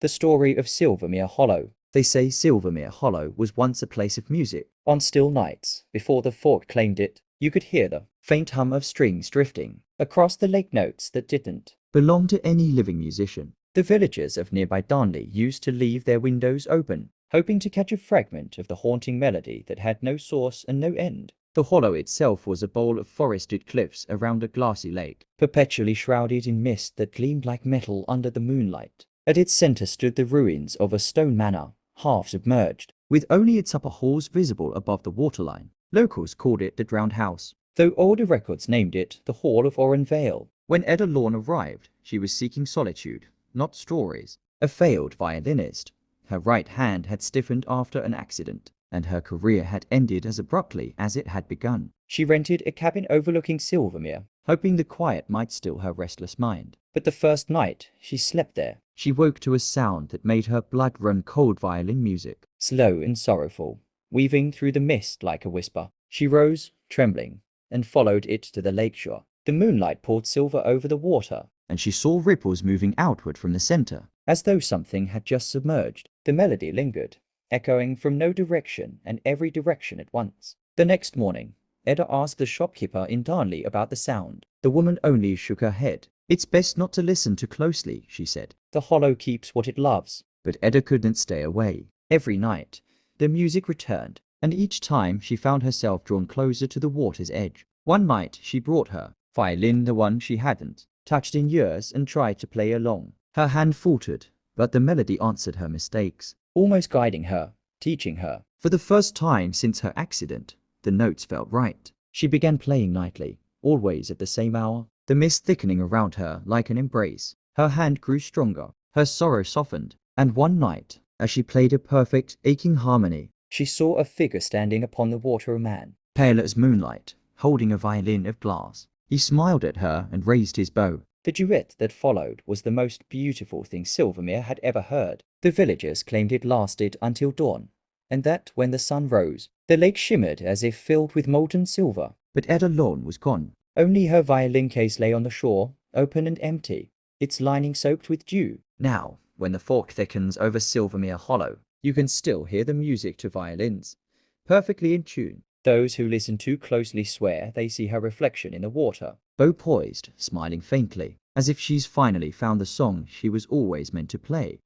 The story of Silvermere Hollow. They say Silvermere Hollow was once a place of music. On still nights, before the fort claimed it, you could hear the faint hum of strings drifting across the lake, notes that didn't belong to any living musician. The villagers of nearby Darnley used to leave their windows open, hoping to catch a fragment of the haunting melody that had no source and no end. The hollow itself was a bowl of forested cliffs around a glassy lake, perpetually shrouded in mist that gleamed like metal under the moonlight. At its center stood the ruins of a stone manor, half submerged, with only its upper halls visible above the waterline. Locals called it the Drowned House, though older records named it the Hall of Oran Vale. When Ada Lorne arrived, she was seeking solitude, not stories. A failed violinist. Her right hand had stiffened after an accident, and her career had ended as abruptly as it had begun. She rented a cabin overlooking Silvermere, hoping the quiet might still her restless mind. But the first night she slept there, she woke to a sound that made her blood run cold. Violin music, slow and sorrowful, weaving through the mist like a whisper. She rose, trembling, and followed it to the lakeshore. The moonlight poured silver over the water, and she saw ripples moving outward from the center, as though something had just submerged. The melody lingered, echoing from no direction and every direction at once. The next morning, Ada asked the shopkeeper in Darnley about the sound. The woman only shook her head. "It's best not to listen too closely," she said. "The hollow keeps what it loves." But Ada couldn't stay away. Every night, the music returned, and each time she found herself drawn closer to the water's edge. One night she brought her violin, the one she hadn't touched in years, and tried to play along. Her hand faltered, but the melody answered her mistakes, almost guiding her, teaching her. For the first time since her accident, the notes felt right. She began playing nightly, always at the same hour, the mist thickening around her like an embrace. Her hand grew stronger, her sorrow softened, and one night, as she played a perfect, aching harmony, she saw a figure standing upon the water, a man, pale as moonlight, holding a violin of glass. He smiled at her and raised his bow. The duet that followed was the most beautiful thing Silvermere had ever heard. The villagers claimed it lasted until dawn, and that when the sun rose, the lake shimmered as if filled with molten silver. But Ada Lorne was gone. Only her violin case lay on the shore, open and empty, its lining soaked with dew. Now, when the fog thickens over Silvermere Hollow, you can still hear the music to violins, perfectly in tune. Those who listen too closely swear they see her reflection in the water, bow poised, smiling faintly, as if she's finally found the song she was always meant to play.